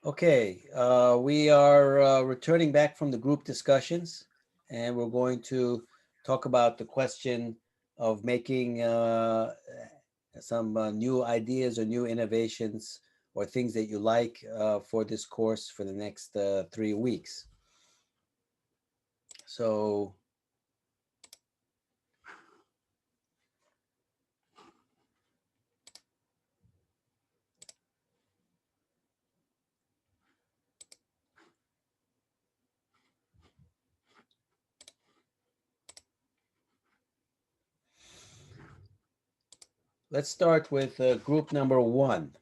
Okay, we are returning back from the group discussions, and we're going to talk about the question of making some new ideas or new innovations or things that you like for this course for the next 3 weeks. So let's start with group number 1.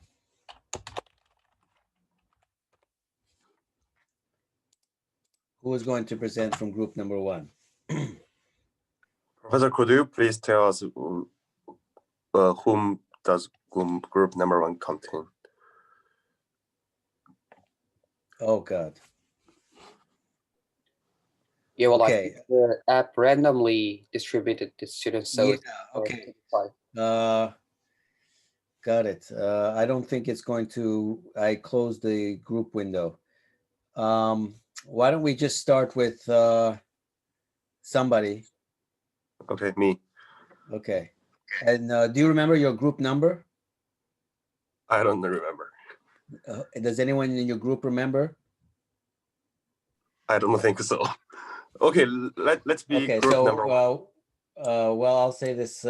Who is going to present from group number 1? Professor, could you please tell us whom does group number 1 contain? Oh, God. Yeah, well, Okay. I think the app randomly distributed the students. So Yeah, okay. Got it. I don't think it's going to, I closed the group window. Why don't we just start with somebody? Okay, me. Okay. And do you remember your group number? I don't remember. Does anyone in your group remember? I don't think so. Okay, let's be okay, group so, number 1. Well, I'll say this.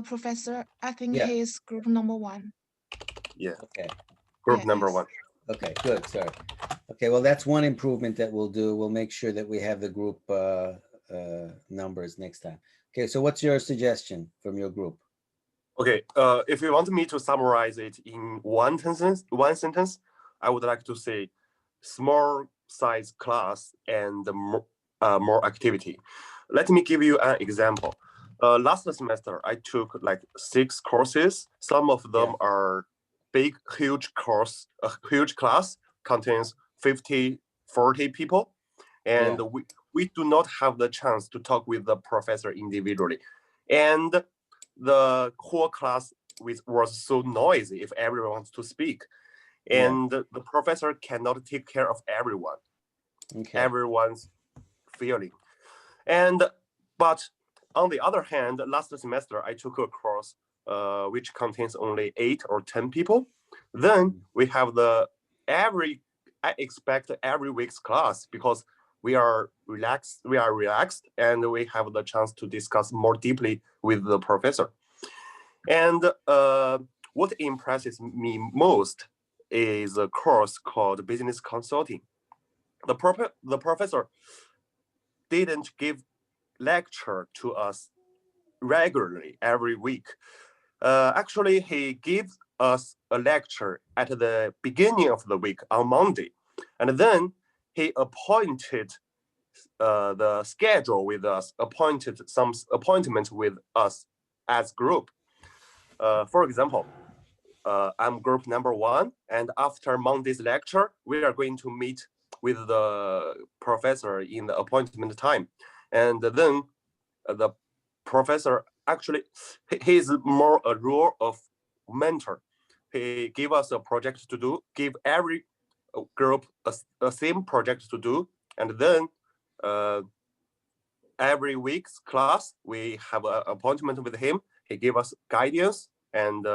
Professor, I think Yeah. he's group number 1. Yeah. Okay. Group Yeah, number yes. 1. Okay, good. Sorry. Okay, well, that's one improvement that we'll do. We'll make sure that we have the group numbers next time. Okay, so what's your suggestion from your group? Okay, if you want me to summarize it in one sentence, I would like to say small size class and more activity. Let me give you an example. Last semester, I took like 6 courses. Some of them are big, huge course. A huge class contains 50, 40 people. And we do not have the chance to talk with the professor individually. And the whole class was so noisy if everyone wants to speak. And the professor cannot take care of everyone, everyone's feeling. But on the other hand, last semester, I took a course which contains only 8 or 10 people. Then we have I expect every week's class because we are relaxed, and we have the chance to discuss more deeply with the professor. And what impresses me most is a course called Business Consulting. The professor didn't give lecture to us regularly every week. Actually, he gives us a lecture at the beginning of the week on Monday. And then he appointed the schedule with us, appointed some appointment with us as group. For example, I'm group number 1, and after Monday's lecture, we are going to meet with the professor in the appointment time. And then the professor, actually, he is more a role of mentor. He gave us a project to do, give every group a same project to do, and then every week's class, we have an appointment with him. He gave us guidance and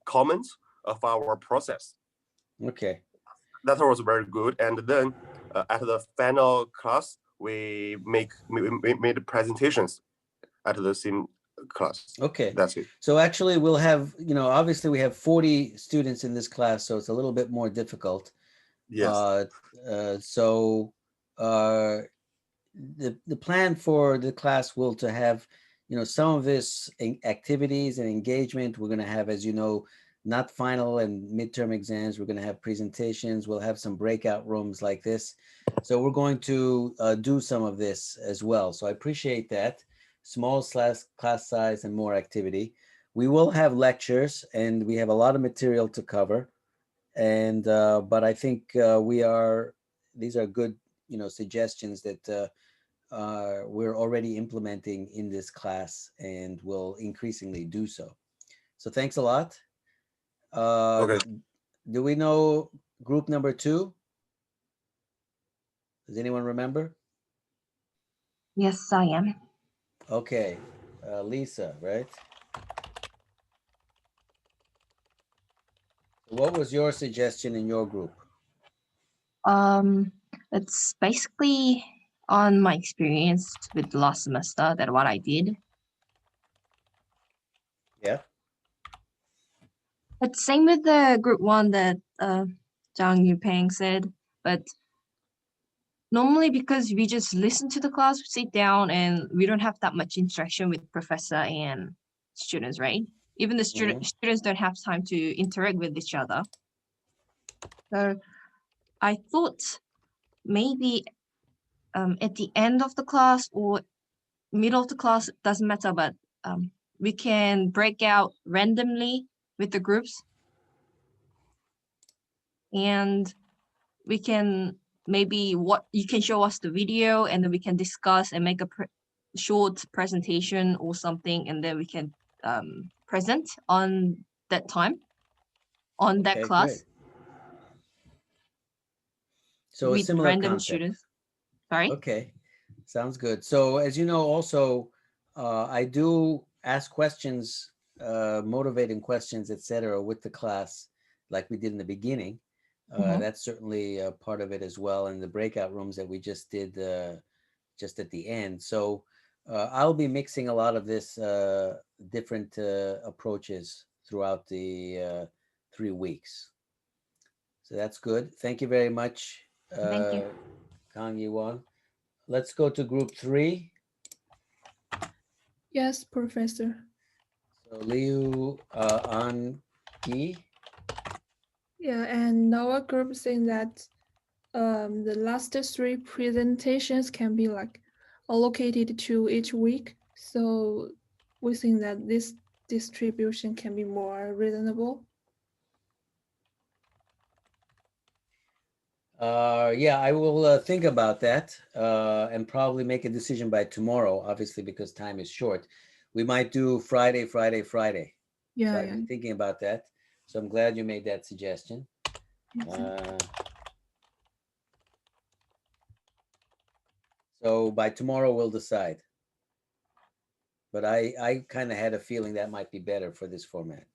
comments of our process. Okay. That was very good. And then at the final class, we made presentations at the same class. Okay. That's it. So actually we'll have, obviously we have 40 students in this class, so it's a little bit more difficult. Yes. The plan for the class will to have, some of this activities and engagement. We're going to have, as you know, not final and midterm exams. We're going to have presentations. We'll have some breakout rooms like this. So we're going to do some of this as well. So I appreciate that. Small class size and more activity. We will have lectures, and we have a lot of material to cover. And but I think these are good, suggestions that we're already implementing in this class and will increasingly do so. So thanks a lot. Okay. Do we know group number 2? Does anyone remember? Yes, I am. Okay, Lisa, right? What was your suggestion in your group? It's basically on my experience with last semester that what I did. Yeah. It's same with the group 1 that Zhang Yupeng said, but normally because we just listen to the class, we sit down and we don't have that much interaction with professor and students, right? Even the students don't have time to interact with each other. So I thought maybe at the end of the class or middle of the class, doesn't matter, but we can break out randomly with the groups. And we can maybe you can show us the video and then we can discuss and make a short presentation or something, and then we can present on that time, on that class. Great. So a with similar random concept. students. Sorry? Okay, sounds good. So as you know, also, I do ask questions, motivating questions, etc., with the class, like we did in the beginning. That's certainly a part of it as well, in the breakout rooms that we just did just at the end. So I'll be mixing a lot of this different approaches throughout the 3 weeks. So that's good. Thank you very much, Thank you. Kang Yi-won. Let's go to group 3. Yes, Professor. So Liu An Yi. Yeah, and our group saying that the last 3 presentations can be like allocated to each week. So we think that this distribution can be more reasonable. Yeah, I will think about that and probably make a decision by tomorrow, obviously, because time is short. We might do Friday, Friday, Friday. Yeah, So I've been thinking about that. So I'm glad you made that suggestion. So by tomorrow we'll decide. But I kind of had a feeling that might be better for this format.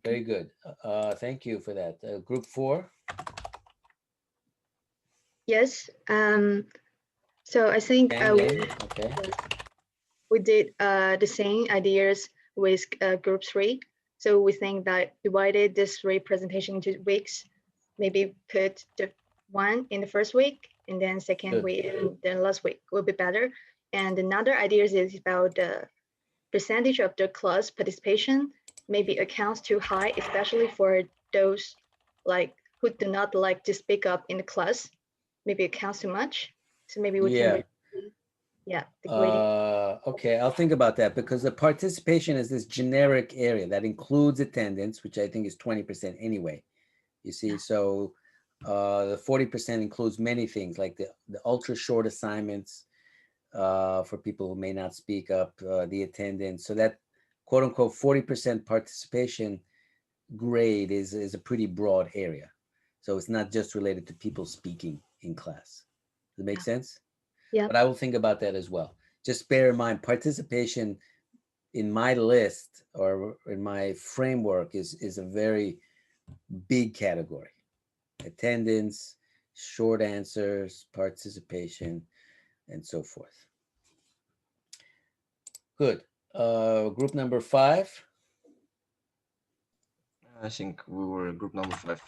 Very good. Thank you for that. Group 4. Yes. So I think Okay. we did the same ideas with group 3. So we think that divided this 3 presentation into weeks, maybe put the one in the first week and then second week and then last week will be better. And another idea is about the percentage of the class participation. Maybe accounts too high, especially for those like who do not like to speak up in the class. Maybe it counts too much. So maybe we can the grading. Okay, I'll think about that, because the participation is this generic area that includes attendance, which I think is 20% anyway. You see, so the 40% includes many things like the ultra short assignments for people who may not speak up, the attendance. So that quote unquote 40% participation grade is a pretty broad area. So it's not just related to people speaking in class. Does it make sense? Yeah. But I will think about that as well. Just bear in mind, participation in my list or in my framework is a very big category. Attendance, short answers, participation, and so forth. Good. Group number 5. I think we were group number 5.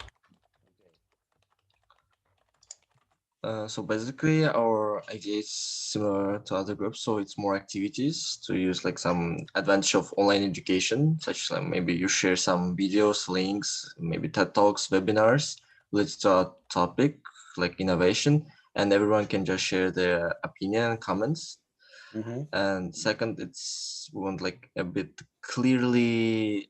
So basically our idea is similar to other groups. So it's more activities to use like some advantage of online education, such as like maybe you share some videos, links, maybe TED Talks, webinars related to our topic, like innovation, and everyone can just share their opinion and comments. And second, we want like a bit clearly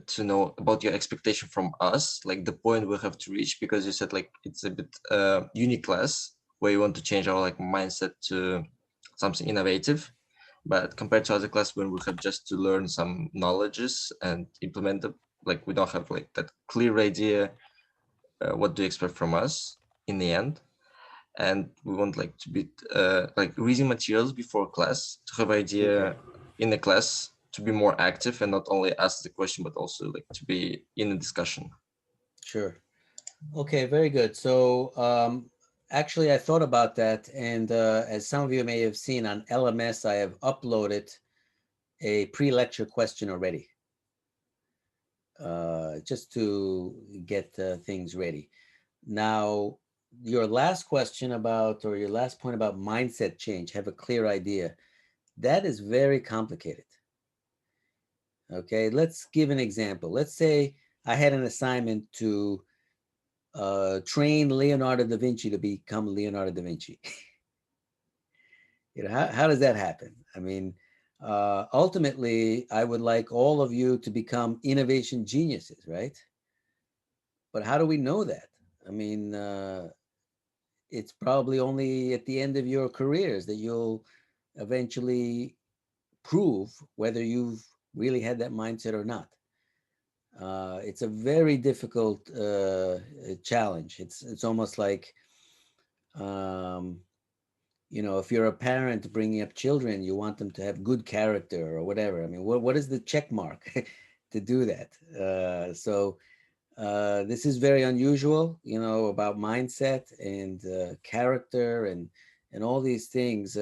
to know about your expectation from us, like the point we have to reach, because you said like it's a bit unique class where you want to change our like mindset to something innovative, But compared to other classes when we have just to learn some knowledges and implement them, like we don't have like that clear idea what do you expect from us in the end. And we want like to be like reading materials before class to have idea in the class, to be more active and not only ask the question but also like to be in a discussion. Sure. Okay, very good. So actually I thought about that, and as some of you may have seen on LMS, I have uploaded a pre-lecture question already, just to get things ready. Now, your last question about, or your last point about mindset change, have a clear idea. That is very complicated. Okay, let's give an example. Let's say I had an assignment to train Leonardo da Vinci to become Leonardo da Vinci. You know, how does that happen? I mean, ultimately, I would like all of you to become innovation geniuses, right? But how do we know that? I mean, it's probably only at the end of your careers that you'll eventually prove whether you've really had that mindset or not. It's a very difficult challenge. It's almost like, you know, if you're a parent bringing up children, you want them to have good character or whatever. I mean, what is the check mark to do that? So this is very unusual, you know, about mindset and character and all these things.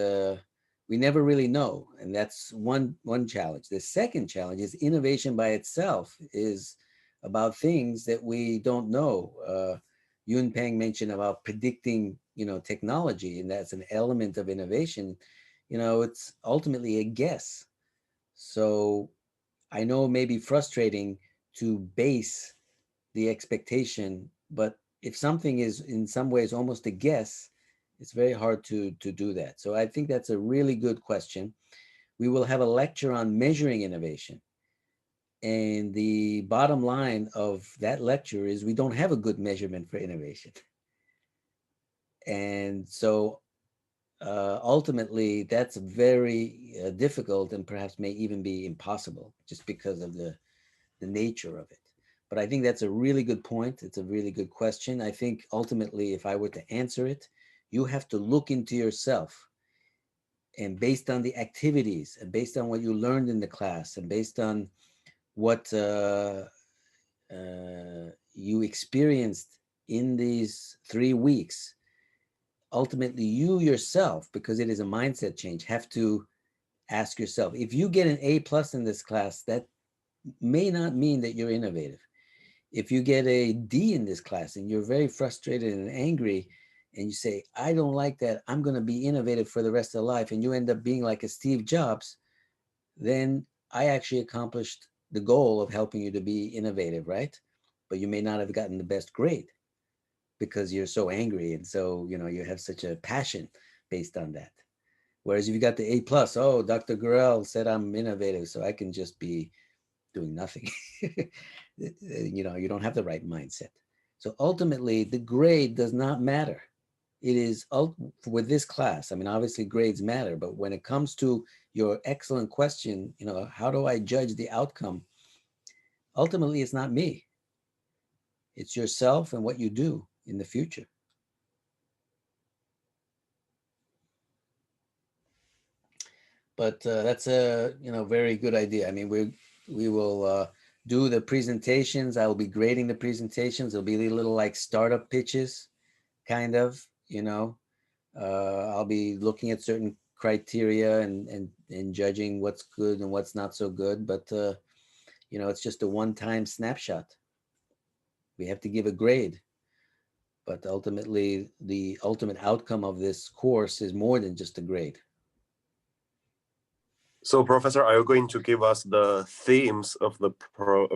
We never really know, and that's one challenge. The second challenge is innovation by itself is about things that we don't know. Yun Peng mentioned about predicting, you know, technology, and that's an element of innovation. You know, it's ultimately a guess. So I know it may be frustrating to base the expectation, but if something is in some ways almost a guess, it's very hard to do that. So I think that's a really good question. We will have a lecture on measuring innovation. And the bottom line of that lecture is we don't have a good measurement for innovation. And so ultimately, that's very difficult and perhaps may even be impossible just because of the nature of it. But I think that's a really good point. It's a really good question. I think ultimately, if I were to answer it, you have to look into yourself, and based on the activities and based on what you learned in the class and based on what you experienced in these 3 weeks, ultimately you yourself, because it is a mindset change, have to ask yourself, if you get an A+ in this class, that may not mean that you're innovative. If you get a D in this class and you're very frustrated and angry and you say, I don't like that, I'm going to be innovative for the rest of life, and you end up being like a Steve Jobs, then I actually accomplished the goal of helping you to be innovative, right? But you may not have gotten the best grade because you're so angry, and so, you know, you have such a passion based on that. Whereas if you got the A+, oh, Dr. Gurel said I'm innovative, so I can just be doing nothing. You know, you don't have the right mindset. So ultimately, the grade does not matter. It is with this class. I mean, obviously grades matter, but when it comes to your excellent question, you know, how do I judge the outcome? Ultimately, it's not me. It's yourself and what you do in the future. But that's a, you know, very good idea. I mean, we will do the presentations. I will be grading the presentations. There'll be a little like startup pitches, kind of, you know. I'll be looking at certain criteria and judging what's good and what's not so good. But you know, it's just a one-time snapshot. We have to give a grade, but ultimately, the ultimate outcome of this course is more than just a grade. So, Professor, are you going to give us the themes of the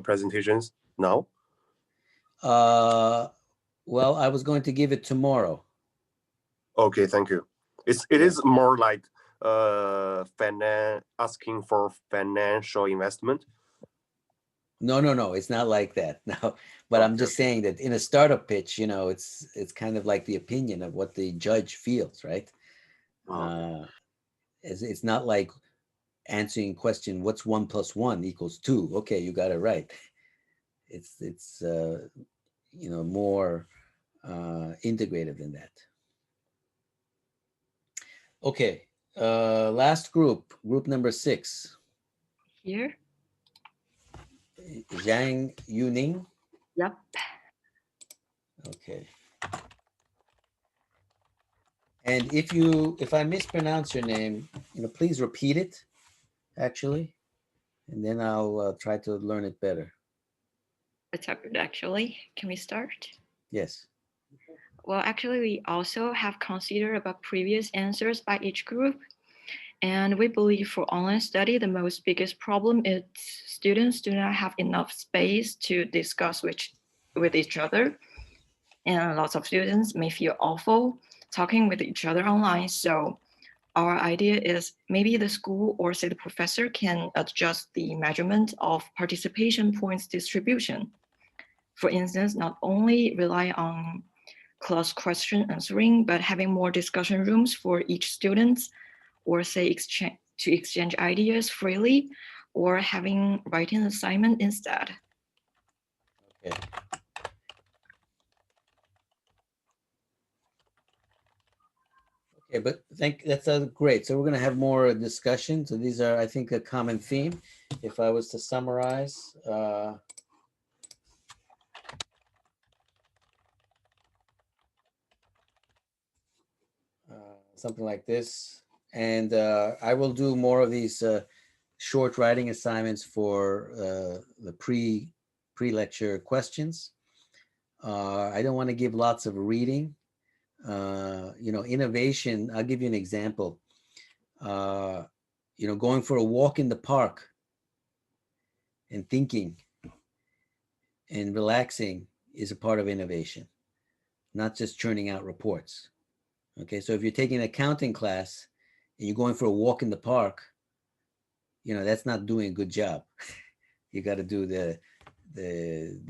presentations now? Well, I was going to give it tomorrow. Okay, thank you. It is more like asking for financial investment. No, it's not like that. No, but Okay. I'm just saying that in a startup pitch, you know, it's kind of like the opinion of what the judge feels, right? Okay. It's not like answering question, what's 1 + 1 = 2? Okay, you got it right. It's more integrative than that. Okay, last group number 6. Here. Zhang Yuning. Yep. Okay. And if I mispronounce your name, please repeat it, actually, and then I'll try to learn it better. It's good, actually. Can we start? Yes. Well, actually, we also have considered about previous answers by each group. And we believe for online study, the most biggest problem is students do not have enough space to discuss with each other. And lots of students may feel awful talking with each other online. So our idea is maybe the school or say the professor can adjust the measurement of participation points distribution. For instance, not only rely on class question answering, but having more discussion rooms for each student, or say exchange ideas freely, or having writing assignment instead. Okay. Okay, but that's great. So we're going to have more discussion. So these are, I think, a common theme. If I was to summarize, something like this, and I will do more of these short writing assignments for the pre-lecture questions. I don't want to give lots of reading. Innovation, I'll give you an example. Going for a walk in the park and thinking and relaxing is a part of innovation, not just churning out reports. Okay, so if you're taking an accounting class and you're going for a walk in the park, that's not doing a good job. You got to do the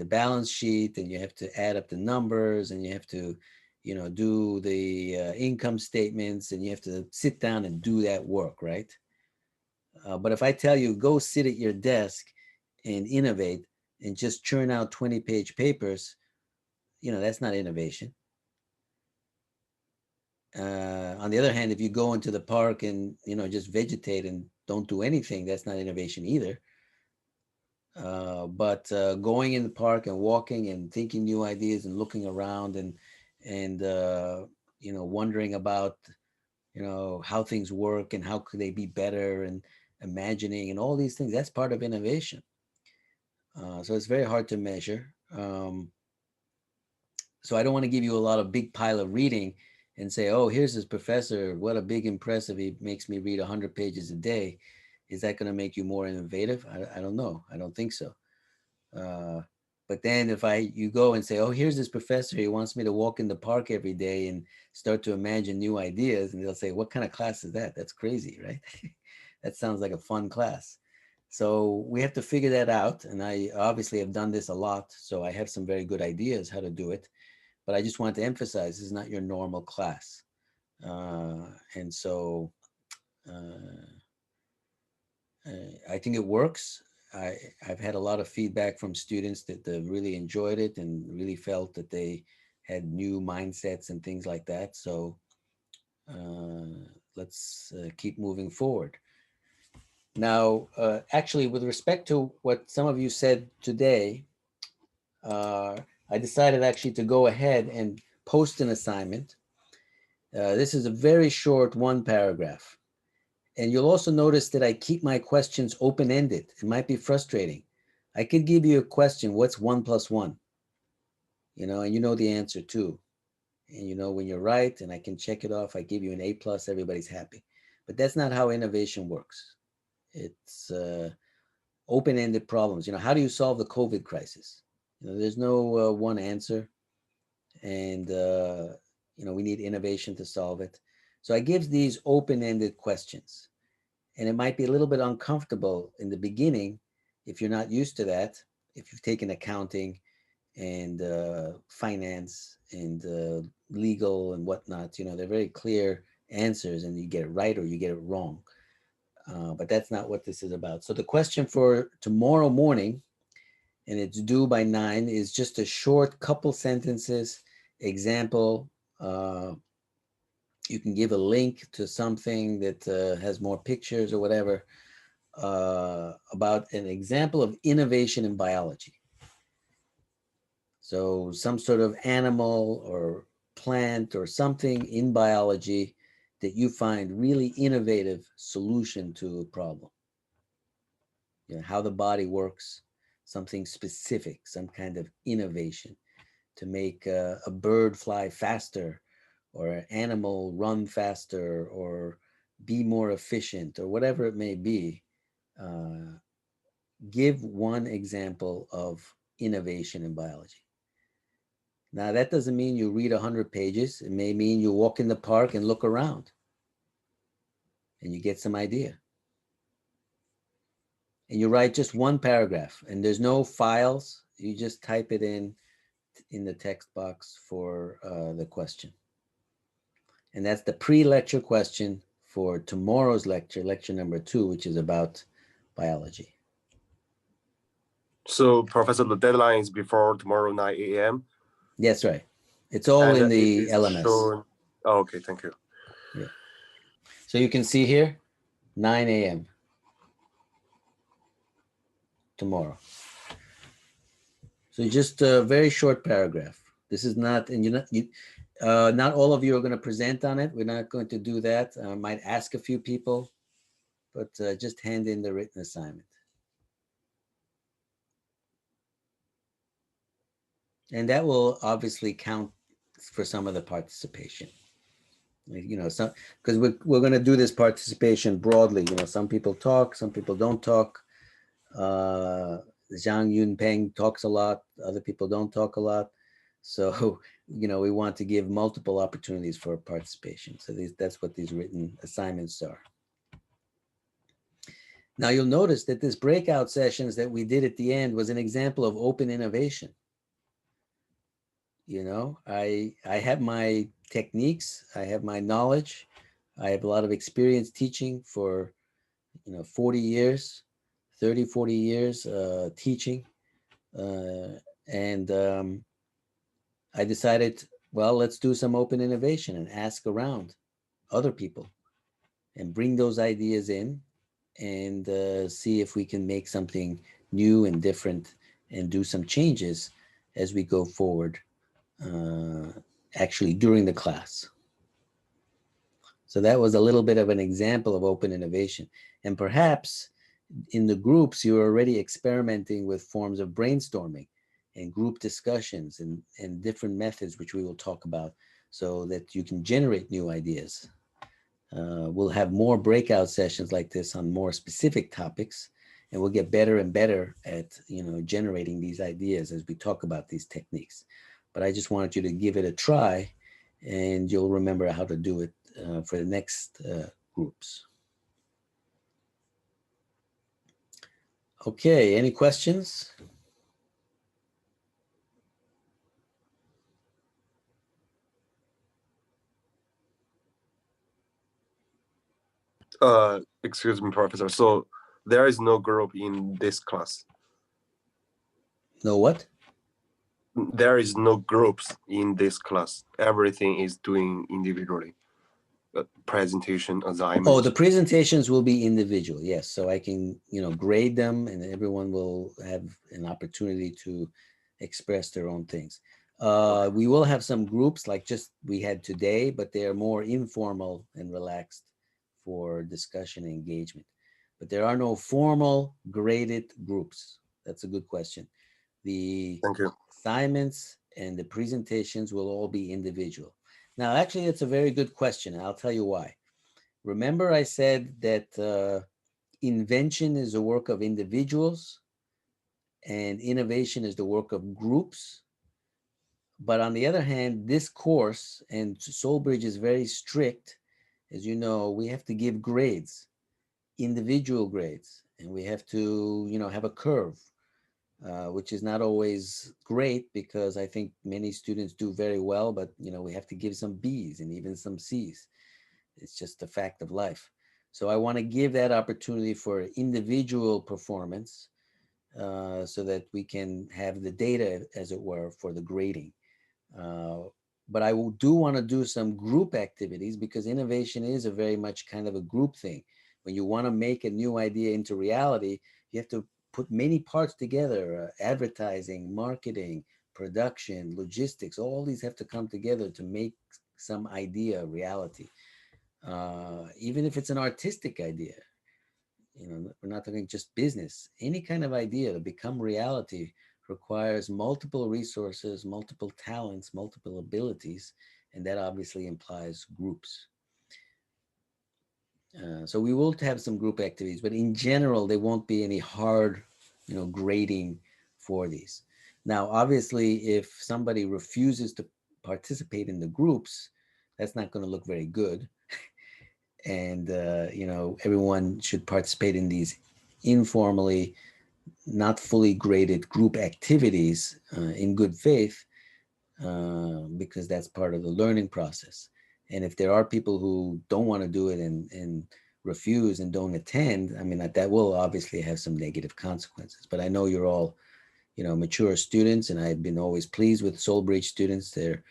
balance sheet, and you have to add up the numbers, and you have to do the income statements, and you have to sit down and do that work, right? But if I tell you, go sit at your desk and innovate and just churn out 20-page papers, that's not innovation. On the other hand, if you go into the park and just vegetate and don't do anything, that's not innovation either. But going in the park and walking and thinking new ideas and looking around and wondering about how things work and how could they be better, and imagining and all these things, that's part of innovation. So it's very hard to measure. So I don't want to give you a lot of big pile of reading and say, oh, here's this professor, what a big impressive, he makes me read 100 pages a day. Is that going to make you more innovative? I don't know. I don't think so. But then if you go and say, oh, here's this professor, he wants me to walk in the park every day and start to imagine new ideas, and they'll say, what kind of class is that? That's crazy, right? That sounds like a fun class. So we have to figure that out. And I obviously have done this a lot, so I have some very good ideas how to do it. But I just want to emphasize, this is not your normal class. And so I think it works. I've had a lot of feedback from students that they really enjoyed it and really felt that they had new mindsets and things like that. So let's keep moving forward. Now, actually, with respect to what some of you said today, I decided actually to go ahead and post an assignment. This is a very short 1 paragraph. And you'll also notice that I keep my questions open-ended. It might be frustrating. I could give you a question, what's 1 + 1? And you know the answer too. And when you're right, and I can check it off, I give you an A+, everybody's happy. But that's not how innovation works. It's open-ended problems. How do you solve the COVID crisis? There's no one answer. And, we need innovation to solve it. So I give these open-ended questions. And it might be a little bit uncomfortable in the beginning if you're not used to that, if you've taken accounting and finance and legal and whatnot. They're very clear answers, and you get it right or you get it wrong. but that's not what this is about. So the question for tomorrow morning, and it's due by 9, is just a short couple sentences example. You can give a link to something that has more pictures or whatever about an example of innovation in biology. So some sort of animal or plant or something in biology that you find really innovative solution to a problem. You know, how the body works, something specific, some kind of innovation to make a bird fly faster or an animal run faster or be more efficient or whatever it may be. Give one example of innovation in biology. Now, that doesn't mean you read 100 pages. It may mean you walk in the park and look around and you get some idea. And you write just one paragraph and there's no files. You just type it in the text box for the question. And that's the pre-lecture question for tomorrow's lecture, lecture number 2, which is about biology. So, Professor, the deadline is before tomorrow 9 a.m. That's right. It's all And in it the is LMS. shown- Oh, okay, thank you. Yeah. So you can see here, 9 a.m. tomorrow. So just a very short paragraph. This is not, and not all of you are going to present on it. We're not going to do that. I might ask a few people, but just hand in the written assignment. And that will obviously count for some of the participation. You know, some, because we're going to do this participation broadly. You know, some people talk, some people don't talk. Zhang Yunpeng talks a lot. Other people don't talk a lot. So, you know, we want to give multiple opportunities for participation. So that's what these written assignments are. Now you'll notice that this breakout sessions that we did at the end was an example of open innovation. You know, I have my techniques, I have my knowledge, I have a lot of experience teaching for, 40 years, 30, 40 years teaching. And I decided, well, let's do some open innovation and ask around other people and bring those ideas in and see if we can make something new and different and do some changes as we go forward, actually during the class. So that was a little bit of an example of open innovation. And perhaps in the groups, you're already experimenting with forms of brainstorming and group discussions and different methods, which we will talk about, so that you can generate new ideas. We'll have more breakout sessions like this on more specific topics, and we'll get better and better at generating these ideas as we talk about these techniques. But I just wanted you to give it a try, and you'll remember how to do it for the next groups. Okay, any questions? Excuse me, Professor. So there is no group in this class. No what? There is no groups in this class. Everything is doing individually. Presentation, assignment. Oh, the presentations will be individual, yes. So I can, grade them, and everyone will have an opportunity to express their own things. We will have some groups like just we had today, but they are more informal and relaxed for discussion and engagement. But there are no formal graded groups. That's a good question. The Thank you. assignments and the presentations will all be individual. Now, actually, it's a very good question, and I'll tell you why. Remember I said that invention is the work of individuals and innovation is the work of groups. But on the other hand, this course, and Solbridge is very strict, as you know, we have to give grades, individual grades, and we have to, have a curve. Which is not always great because I think many students do very well, but we have to give some B's and even some C's. It's just a fact of life. So I want to give that opportunity for individual performance so that we can have the data, as it were, for the grading. But I do want to do some group activities because innovation is a very much kind of a group thing. When you want to make a new idea into reality, you have to put many parts together, advertising, marketing, production, logistics, all these have to come together to make some idea a reality. Even if it's an artistic idea, we're not talking just business, any kind of idea to become reality requires multiple resources, multiple talents, multiple abilities, and that obviously implies groups. So we will have some group activities, but in general, there won't be any hard, grading for these. Now, obviously, if somebody refuses to participate in the groups, that's not going to look very good. And, everyone should participate in these informally, not fully graded group activities in good faith, because that's part of the learning process. And if there are people who don't want to do it and refuse and don't attend, I mean, that will obviously have some negative consequences. But I know you're all, mature students, and I've been always pleased with Solbridge students. They're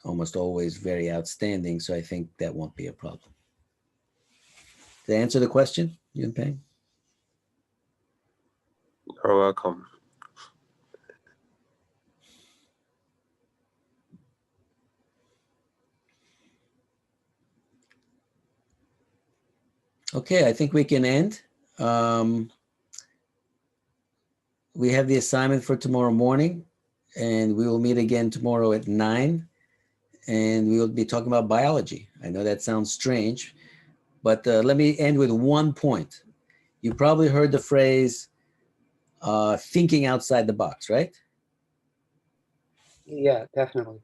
almost always very outstanding. So I think that won't be a problem. To answer the question, Yun Peng? You're welcome. Okay, I think we can end. We have the assignment for tomorrow morning, and we will meet again tomorrow at 9, and we will be talking about biology. I know that sounds strange, but let me end with one point. You probably heard the phrase thinking outside the box, right? Yeah, definitely.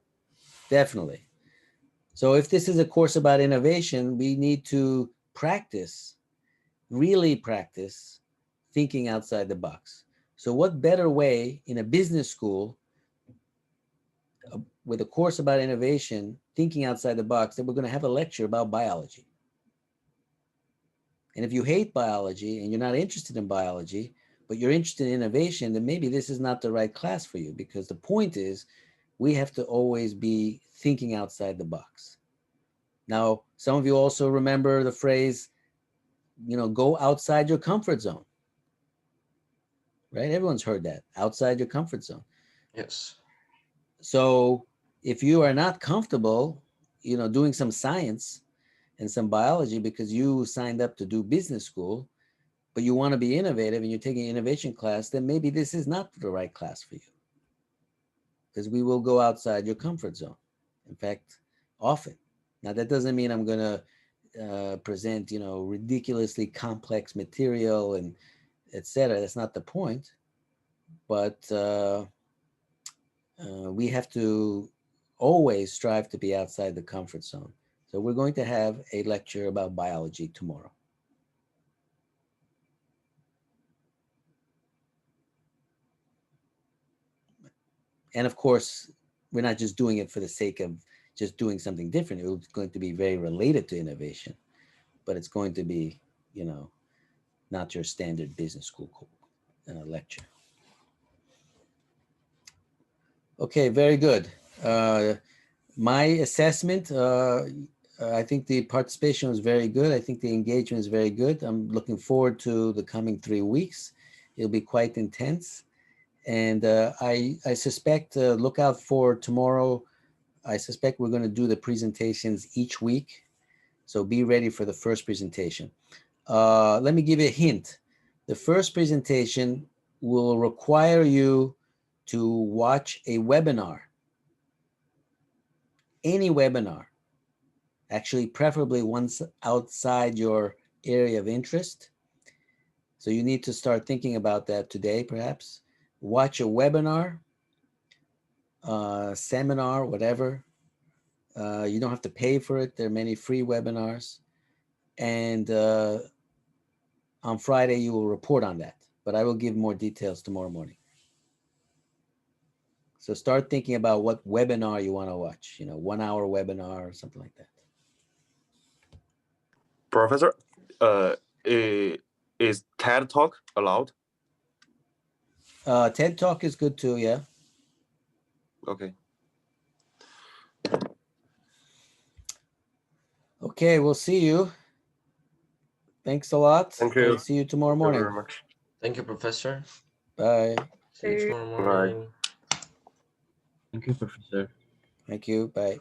Definitely. So if this is a course about innovation, we need to practice, really practice thinking outside the box. So what better way in a business school with a course about innovation, thinking outside the box, that we're going to have a lecture about biology. And if you hate biology and you're not interested in biology, but you're interested in innovation, then maybe this is not the right class for you, because the point is we have to always be thinking outside the box. Now, some of you also remember the phrase, go outside your comfort zone, right? Everyone's heard that, outside your comfort zone. Yes. So if you are not comfortable, doing some science and some biology because you signed up to do business school, but you want to be innovative and you're taking an innovation class, then maybe this is not the right class for you, because we will go outside your comfort zone. In fact, often. Now, that doesn't mean I'm going to present, ridiculously complex material and etc. That's not the point. But we have to always strive to be outside the comfort zone. So we're going to have a lecture about biology tomorrow. And of course, we're not just doing it for the sake of just doing something different. It's going to be very related to innovation, but it's going to be, not your standard business school lecture. Okay, very good. My assessment, I think the participation was very good. I think the engagement is very good. I'm looking forward to the coming 3 weeks. It'll be quite intense. And I suspect, look out for tomorrow. I suspect we're going to do the presentations each week. So be ready for the first presentation. Let me give you a hint. The first presentation will require you to watch a webinar. Any webinar, actually preferably ones outside your area of interest. So you need to start thinking about that today, perhaps. Watch a webinar, seminar, whatever. You don't have to pay for it. There are many free webinars. And on Friday, you will report on that. But I will give more details tomorrow morning. So start thinking about what webinar you want to watch, 1 hour webinar or something like that. Professor, is TED Talk allowed? TED Talk is good too. Yeah. Okay. Okay, we'll see you. Thanks a lot. Thank you. And see you tomorrow Thank you morning. very much. Thank you, Professor. Bye. See you tomorrow morning. Thank you, Professor. Thank you. Bye.